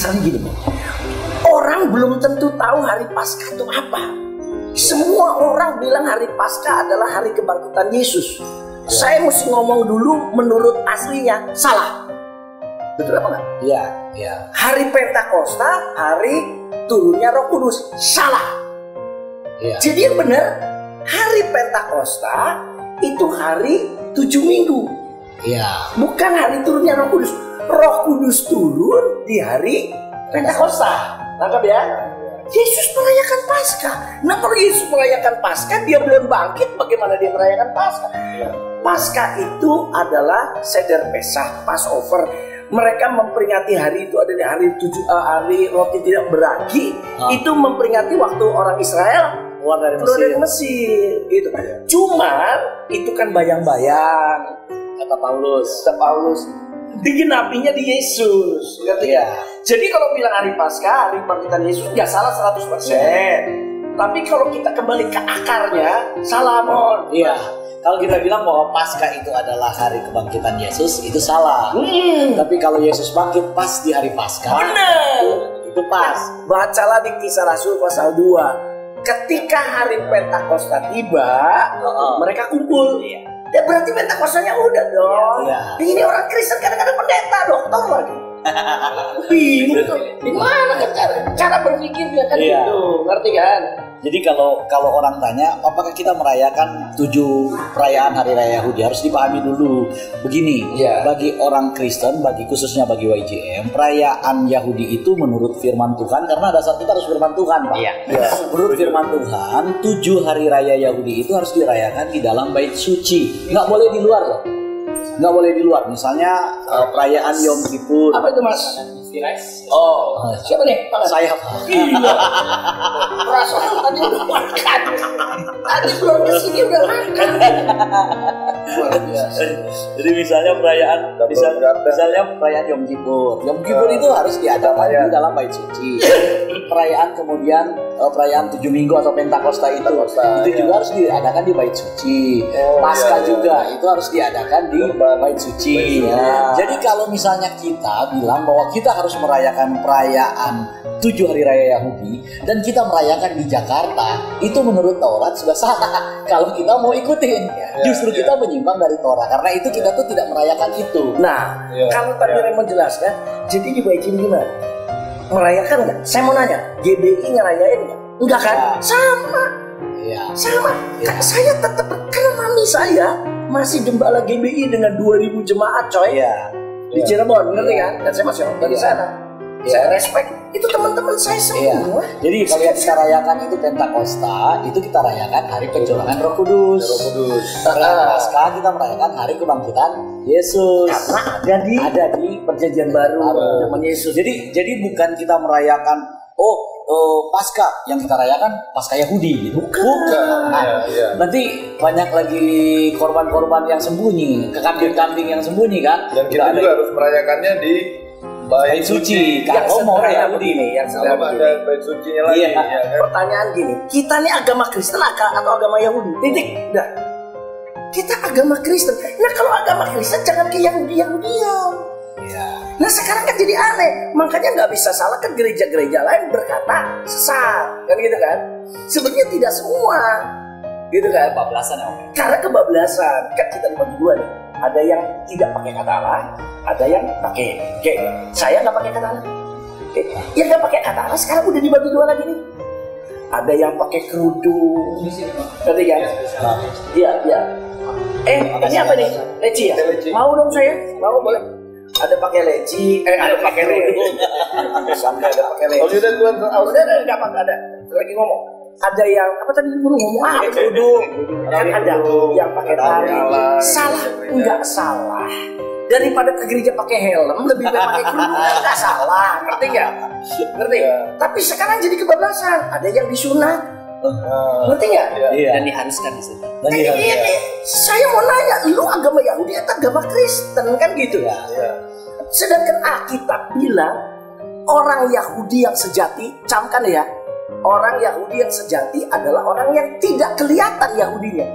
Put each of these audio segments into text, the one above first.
Masalahnya gini, orang belum tentu tahu hari Paskah itu apa. Semua orang bilang hari Paskah adalah hari kebangkitan Yesus. Saya mesti ngomong dulu menurut aslinya salah. Betul apa enggak? Iya, iya. Hari Pentakosta, hari turunnya Roh Kudus, salah. Iya. Jadi yang benar, hari Pentakosta itu hari 7 minggu. Iya. Bukan hari turunnya Roh Kudus. Roh Kudus turun di hari Pentakosta. Tangkap ya? Yesus merayakan Paskah. Nah kalau Yesus merayakan Paskah, dia belum bangkit, bagaimana dia merayakan Paskah? Paskah itu adalah Seder Pesach, Passover. Mereka memperingati hari itu ada di hari roti tidak beragi. Itu memperingati waktu orang Israel keluar dari Mesir. Gitu. Cuman itu kan bayang-bayang. Kata Paulus. Digenapinya di Yesus. Ngerti ya? Jadi kalau bilang hari Paskah, hari kebangkitan Yesus, nggak salah 100%. Tapi kalau kita kembali ke akarnya, salah Mon. Iya. Kalau kita bilang bahwa Paskah itu adalah hari kebangkitan Yesus, itu salah. Tapi kalau Yesus bangkit pas di hari Paskah, benar. Itu pas. Bacalah di Kisah Rasul pasal 2. Ketika hari Pentakosta tiba, mereka kumpul. Ya berarti Pentakostanya udah dong. Ini orang Kristen kadang-kadang pendeta, dokter lagi. Bingung tuh. Gimana kan cara berpikirnya kan gitu, ngerti kan? Jadi kalau orang tanya, apakah kita merayakan 7 perayaan Hari Raya Yahudi, harus dipahami dulu begini. Bagi orang Kristen, khususnya bagi YJM, perayaan Yahudi itu menurut firman Tuhan, karena dasar kita harus firman Tuhan, Pak. Menurut firman Tuhan, 7 Hari Raya Yahudi itu harus dirayakan di dalam bait suci, nggak boleh di luar loh. Nggak boleh di luar. Misalnya perayaan Yom Kippur. Apa itu Mas? Oh, siapa nih? Saya, Pak. Iya. Perasaan tadi udah makan. Tadi belum kesini udah makan. Jadi misalnya perayaan Yom Kippur. Yom Kippur itu harus diadakan di dalam bait suci. Perayaan kemudian perayaan 7 minggu atau Pentakosta itu juga harus diadakan di bait suci. Paskah juga itu harus diadakan di bait suci. Jadi kalau misalnya kita bilang bahwa kita harus merayakan perayaan 7 Hari Raya Yahudi dan kita merayakan di Jakarta, itu menurut Taurat sudah salah. Kalau kita mau ikutin, justru kita menyimpang dari Taurat, karena itu kita tuh tidak merayakan itu. Nah, kalau tadi Raymond jelaskan, jadi di YJM gimana? Merayakan nggak? Saya mau nanya, GBI ngerayain nggak? Enggak kan? Sama. Sama. Saya tetap, karena mami saya masih gembala GBI dengan 2000 jemaat, coy. Di Cirebon, ngerti kan? Dan saya masih nonton di sana. Saya respect. Itu teman-teman saya semua. Jadi kalau yang kita rayakan itu Pentakosta, itu kita rayakan hari pencurahan Roh Kudus. Paskah kita merayakan hari kebangkitan Yesus. Karena ada di Perjanjian Baru zaman Yesus. Jadi bukan kita merayakan Paskah, yang kita rayakan Paskah Yahudi. Bukan. Nanti banyak lagi korban-korban yang sembunyi, kambing-kambing yang sembunyi kan. Dan kita juga harus merayakannya di bait suci. Kalau mau Yahudi nih, yang ada bait sucinya lagi. Pertanyaan gini, kita nih agama Kristen atau agama Yahudi? Titik. Dah. Kita agama Kristen. Nah kalau agama Kristen jangan ke Yahudi-Yahudian. Nah sekarang kan jadi aneh, makanya nggak bisa salah kan gereja-gereja lain berkata sesat, kan gitu kan? Sebenarnya tidak semua, gitu kan? Kebablasan ya. Karena kebablasan, kan kita dibagi dua nih. Ada yang tidak pakai kata Allah, ada yang pakai. Kayak saya nggak pakai kata Allah. Yang nggak pakai kata Allah sekarang udah dibagi dua lagi nih. Ada yang pakai kerudung, ngerti kan? Iya. Ini apa nih? Leci ya? Mau dong saya? Mau boleh? Ada pakai leci, ada pakai kerudung. Sampai ada pakai leci. Udah nggak pakai ada. Lagi ngomong. Ada yang apa tadi dulu ngomong kerudung. Kan ada yang pakai tali. Salah nggak salah. Daripada ke gereja pakai helm, lebih baik pakai kerudung. Nggak salah, ngerti nggak? Ngerti. Tapi sekarang jadi kebablasan. Ada yang disunat. Ngerti nggak? Dan diharuskan di situ. Saya mau nanya, lu agama Yahudi atau agama Kristen kan gitu ya? Sedangkan Alkitab bilang orang Yahudi yang sejati, camkan ya, orang Yahudi yang sejati adalah orang yang tidak kelihatan Yahudinya.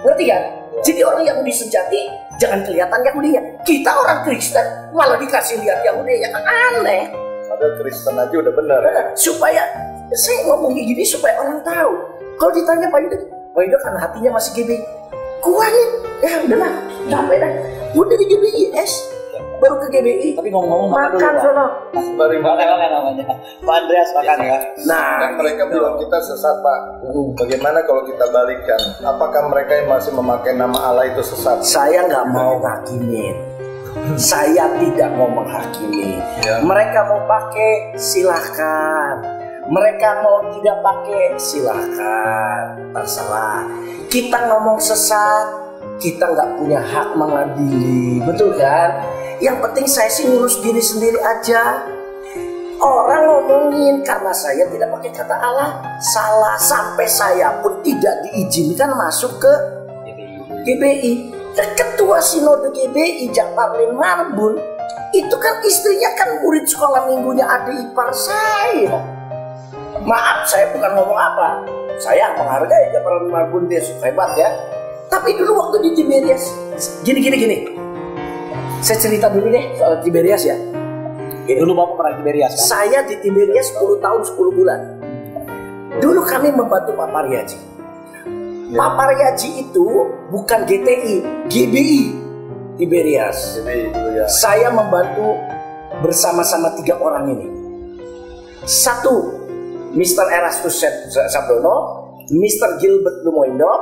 Ngerti kan? Jadi orang Yahudi sejati jangan kelihatan Yahudinya. Kita orang Kristen malah dikasih lihat Yahudinya, kan aneh. Ada Kristen aja udah benar. Supaya saya ngomong kayak gini supaya orang tahu. Kalau ditanya Pak Yuda kan hatinya masih GBI. Gua nih, ya udahlah, capek dah. Udah di GBI, baru ke GBI. Tapi ngomong-ngomong makan sono. Mari makan namanya. Pak Andreas makan ya. Nah, mereka bilang kita sesat, Pak. Bagaimana kalau kita balikkan? Apakah mereka yang masih memakai nama Allah itu sesat? Saya nggak mau ngakimin. Saya tidak mau menghakimi. Ya. Mereka mau pakai silahkan. Mereka mau tidak pakai silahkan. Terserah. Kita ngomong sesat, kita nggak punya hak mengadili, betul kan? Yang penting saya sih ngurus diri sendiri aja. Orang ngomongin karena saya tidak pakai kata Allah salah, sampai saya pun tidak diizinkan masuk ke GBI. Ketua Sinode GBI Jakparlin Marbun itu kan istrinya kan murid sekolah minggunya adik ipar saya. Maaf, saya bukan ngomong apa. Saya menghargai Jakparlin Marbun, dia hebat ya. Tapi dulu waktu di Tiberias, gini. Saya cerita dulu deh soal Tiberias ya. Gini. Dulu Bapak pernah Tiberias kan? Saya di Tiberias 10 tahun 10 bulan. Dulu kami membantu Pak Paryaji. Pak Paryaji itu bukan GTI, GBI Tiberias. Saya membantu bersama-sama 3 orang ini. Satu, Mr. Erastus Sabdono, Mr. Gilbert Lumoindo,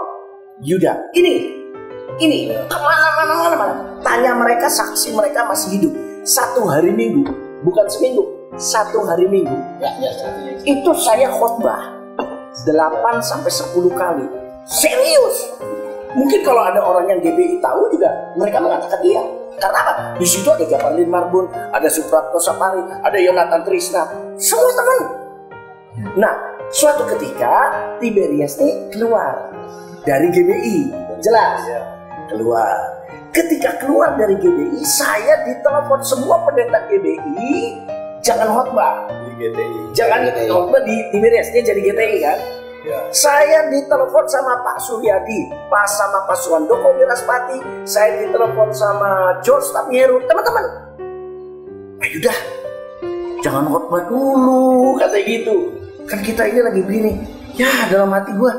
Yuda. Ini kemana-mana. Tanya mereka, saksi mereka masih hidup. 1 hari Minggu, bukan seminggu, 1 hari Minggu. Itu saya khotbah 8 sampai 10 kali. Serius. Mungkin kalau ada orang yang GBI tahu juga, mereka mengatakan iya. Karena apa? Di situ ada Jakparlin Marbun, ada Supratno Sapari, ada Yonatan Trisna, semua teman. Nah, suatu ketika Tiberias ini keluar dari GBI, jelas keluar. Ketika keluar dari GBI, saya ditelepon semua pendeta GBI, jangan khotbah di GTI, jangan khotbah di Tiberias, dia jadi GTI kan. Ya. Saya ditelepon sama Pak Suryadi, sama Pak Suwandoko Wiraspati, saya ditelepon sama George Tapieru, teman-teman. Ayo dah, jangan khotbah dulu, kata gitu. Kan kita ini lagi begini. Ya dalam hati gue,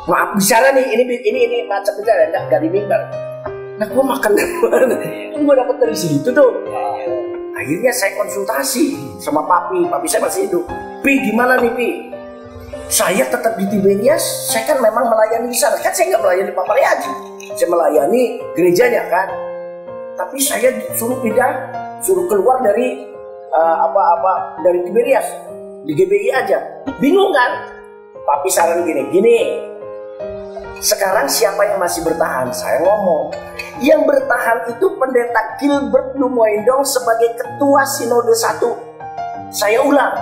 maaf bicara nih, ini macam bicara, enggak di mimbar. Nah gue makan dari mana? Kan gue dapet dari situ tuh. Akhirnya saya konsultasi sama Papi saya masih hidup. Pi gimana nih Pi? Saya tetap di Tiberias, saya kan memang melayani di sana. Kan saya nggak melayani Pak Paryaji, saya melayani gerejanya kan. Tapi saya suruh keluar dari dari Tiberias, di GBI aja. Bingung kan? Papi saran gini. Sekarang siapa yang masih bertahan? Saya ngomong, yang bertahan itu pendeta Gilbert Lumoindong sebagai ketua Sinode 1. Saya ulang,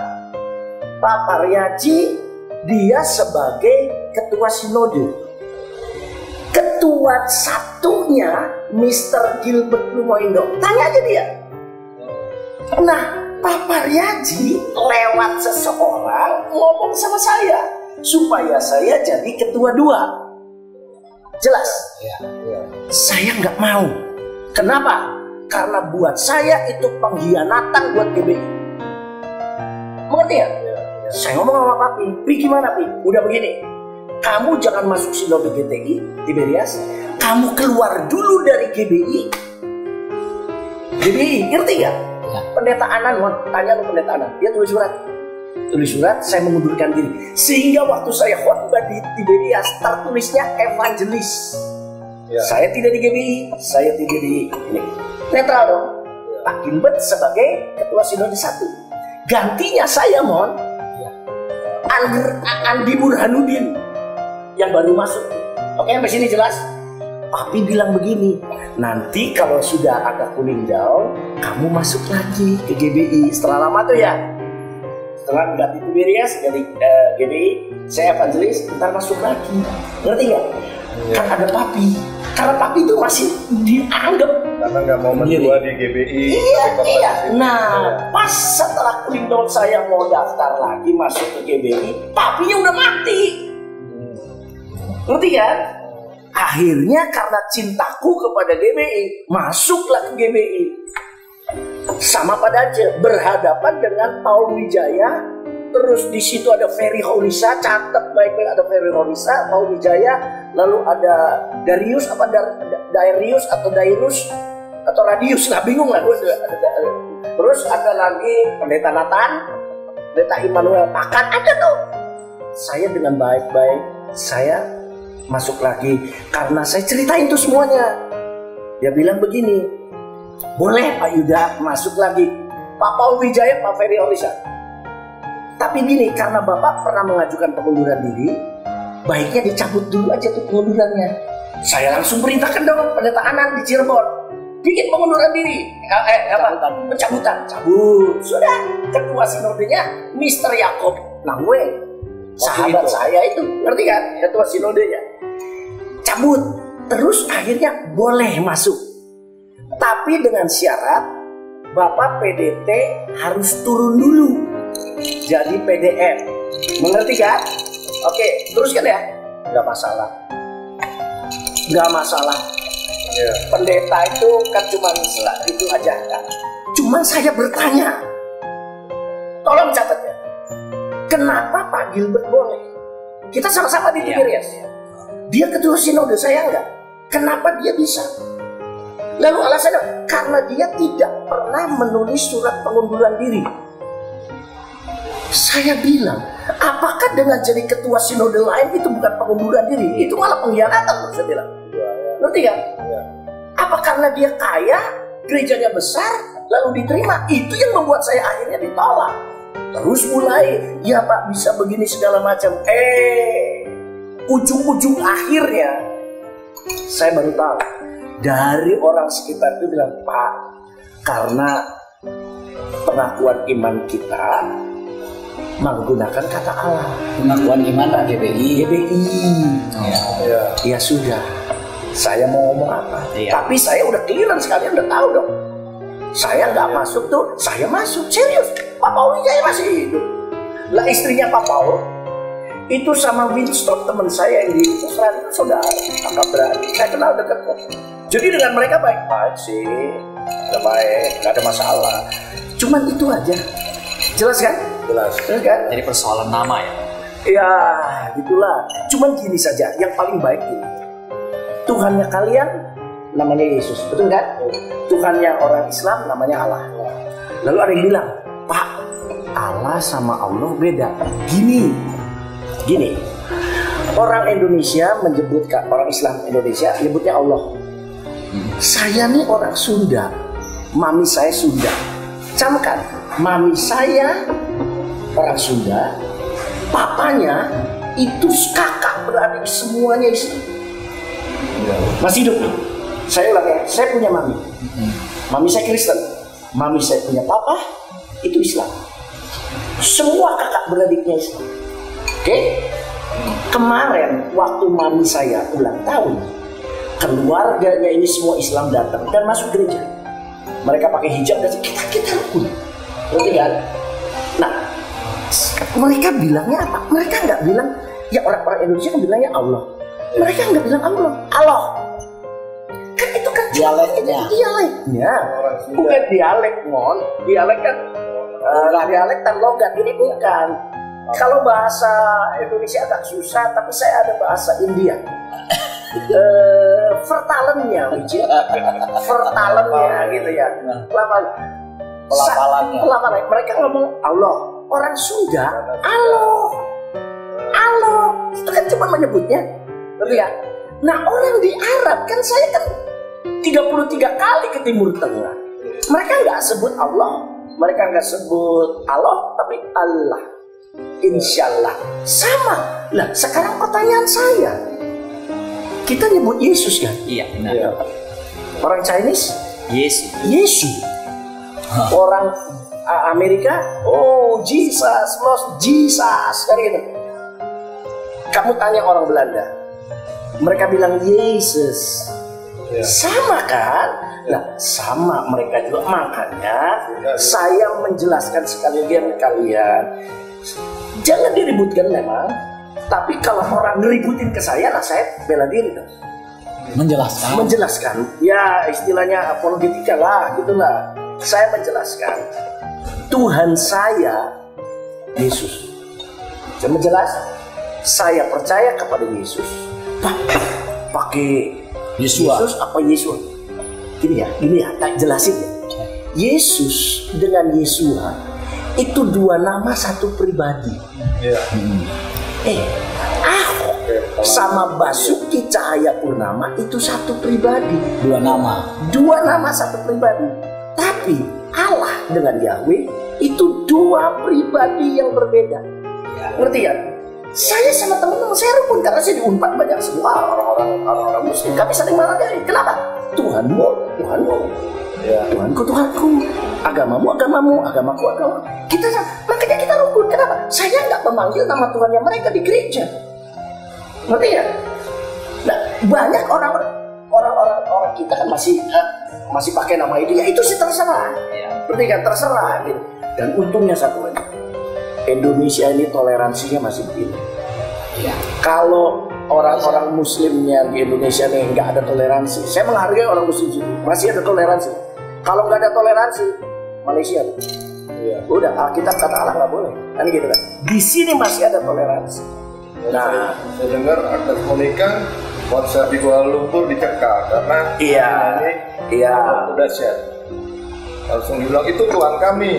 Pak Paryaji dia sebagai ketua Sinode. Ketua satunya Mr. Gilbert Lumoindong. Tanya aja dia. Nah, Pak Paryaji lewat seseorang ngomong sama saya supaya saya jadi ketua 2. Jelas? Ya. Saya nggak mau. Kenapa? Karena buat saya itu pengkhianatan buat GBI. Mengerti ya? Saya ngomong sama Papi, Pi gimana Pi? Udah begini, kamu jangan masuk Sinode GTI, Tiberias. Kamu keluar dulu dari GBI. GBI, ngerti gak? Ya. Pendeta Anan, tanya lu pendeta Anan. Dia tulis surat, saya mengundurkan diri. Sehingga waktu saya khotbah di Tiberias, tertulisnya evangelis. Ya. Saya tidak di GBI, saya tidak di ini. Netral dong. Pak Gilbert sebagai ketua Sinode 1. Gantinya saya Andi Burhanuddin yang baru masuk. Oke, sampai sini jelas? Papi bilang begini, nanti kalau sudah ada cooling down, kamu masuk lagi ke GBI. Setelah lama tuh ya, setelah ganti Tiberias dari GBI, saya evangelis, ntar masuk lagi. Ngerti nggak? Kan ada Papi. Karena Papi itu masih dianggap karena nggak mau menjual di GBI. Iya. Nah, pas setelah cooling down saya mau daftar lagi masuk ke GBI, Papinya udah mati. Ngerti kan? Akhirnya karena cintaku kepada GBI, masuklah ke GBI. Sama pada aja, berhadapan dengan Paul Wijaya. Terus di situ ada Ferry Horisa, catat baik-baik, ada Ferry Horisa, Paul Wijaya, lalu ada Darius apa Darius atau Dairus atau Radius lah, bingung lah gue. Terus ada lagi Pendeta Nathan, Pendeta Immanuel Pakan, ada tuh. Saya dengan baik-baik, saya masuk lagi karena saya ceritain tuh semuanya. Dia bilang begini, boleh Pak Yuda masuk lagi, Pak Paul Wijaya, Pak Ferry Horisa. Tapi gini, karena Bapak pernah mengajukan pengunduran diri, baiknya dicabut dulu aja tuh pengundurannya. Saya langsung perintahkan dong Pendeta Anan di Cirebon, bikin pengunduran diri, pencabutan, cabut. Sudah, ketua sinodenya Mr. Yakob Nangwe, sahabat saya itu, ngerti kan? Ketua sinodenya cabut, terus akhirnya boleh masuk. Tapi dengan syarat Bapak PDT harus turun dulu jadi PDM, mengerti kan? Oke, teruskan ya. Nggak masalah, nggak masalah. Pendeta itu kan cuma itu aja kan. Cuman saya bertanya, tolong catat ya, kenapa Pak Gilbert boleh? Kita sama-sama di Tiberias. Dia ketua sinode, saya enggak. Kenapa dia bisa? Lalu alasannya, karena dia tidak pernah menulis surat pengunduran diri. Saya bilang, apakah dengan jadi ketua sinode lain itu bukan pengunduran diri? Itu malah pengkhianatan, saya bilang. Ngerti kan? Apa karena dia kaya, gerejanya besar, lalu diterima? Itu yang membuat saya akhirnya ditolak. Terus mulai, ya Pak bisa begini segala macam. Ujung-ujung akhirnya, saya baru tahu. Dari orang sekitar itu bilang, Pak, karena pengakuan iman kita menggunakan kata Allah. Pengakuan iman GBI. Ya sudah, saya mau ngomong apa? Tapi saya udah clearance, sekalian udah tahu dong. Saya nggak masuk tuh, saya masuk serius. Pak Paul Wijaya masih hidup. Lah istrinya Pak Paul itu sama Winston teman saya yang di Australia itu saudara, kakak beradik. Saya kenal dekat kok. Jadi dengan mereka baik-baik sih, udah baik, nggak ada masalah. Cuman itu aja. Jelas kan? Jelas kan? Jadi persoalan nama ya? Ya, gitulah. Cuman gini saja, yang paling baik ini, Tuhannya kalian namanya Yesus, betul kan? Tuhannya orang Islam namanya Allah. Lalu ada yang bilang, Pak, Allah sama Allah beda. Gini, orang Indonesia menyebutkan, orang Islam Indonesia menyebutnya Allah. Saya nih orang Sunda, mami saya Sunda. Camkan, mami saya orang Sunda, papanya itu kakak beradik semuanya Islam. Masih hidup. Saya ulang ya, saya punya mami. Mami saya Kristen. Mami saya punya papa itu Islam. Semua kakak beradiknya Islam. Oke? Kemarin waktu mami saya ulang tahun, keluarganya ini semua Islam datang dan masuk gereja. Mereka pakai hijab dan kita rukun. Ngerti kan? Nah, mereka bilangnya apa? Mereka nggak bilang, ya orang-orang Indonesia kan bilangnya Allah. Mereka nggak bilang Allah. Kan itu kan dialeknya. Bukan dialek, mon. Dialek kan dialek dan logat. Ini bukan. Kalau bahasa Indonesia agak susah, tapi saya ada bahasa India. Vertalennya gitu ya. Pelafalannya. Mereka ngomong Allah. Orang Sunda Allah. Itu kan cuma menyebutnya. Ya. Nah orang di Arab kan, saya kan 33 kali ke Timur Tengah. Mereka nggak sebut Allah, mereka nggak sebut Allah, tapi Allah. Insyaallah sama. Lah sekarang pertanyaan saya, kita nyebut Yesus kan? Iya benar. Orang Chinese Yesus. Orang Amerika, Jesus, Lord Jesus, kan gitu. Kamu tanya orang Belanda, mereka bilang Yesus. Sama kan? Nah, sama mereka juga. Makanya saya menjelaskan sekali lagi ke kalian, jangan diributkan memang. Tapi kalau orang ngeributin ke saya, nah saya bela diri dong. Menjelaskan. Ya istilahnya apologetika lah, gitulah. saya menjelaskan Tuhan saya Yesus. Saya menjelaskan, saya percaya kepada Yesus. Pakai Yesus apa Yesus? Gini ya, tak jelasin ya. Yesus dengan Yesua itu dua nama satu pribadi. Ahok sama Basuki Cahayapurnama itu satu pribadi. Dua nama satu pribadi. Tapi Allah dengan Yahweh itu dua pribadi yang berbeda. Ngerti kan? Saya sama teman-teman saya rukun karena saya diunpad banyak semua orang-orang Muslim. Kami saling menghargai. Kenapa? Tuhanmu. Ya. Tuhanku, agamamu, agamaku. Makanya kita rukun. Kenapa? Saya nggak memanggil nama Tuhannya mereka di gereja. Ngerti ya? Nah, banyak orang kita kan masih pakai nama itu. Ya itu sih terserah. Ngerti kan? Terserah. Gitu. Dan untungnya satu lagi, Indonesia ini toleransinya masih begini. Kalau orang-orang Muslimnya di Indonesia nih nggak ada toleransi, saya menghargai orang Muslim sini, masih ada toleransi. Kalau nggak ada toleransi, Malaysia, udah Alkitab kata Allah nggak boleh, kan gitu kan. Di sini masih ada toleransi. Nah, saya dengar akad menikah WhatsApp di Kuala Lumpur dicekal karena iya. udah share. Langsung bilang itu Tuhan kami.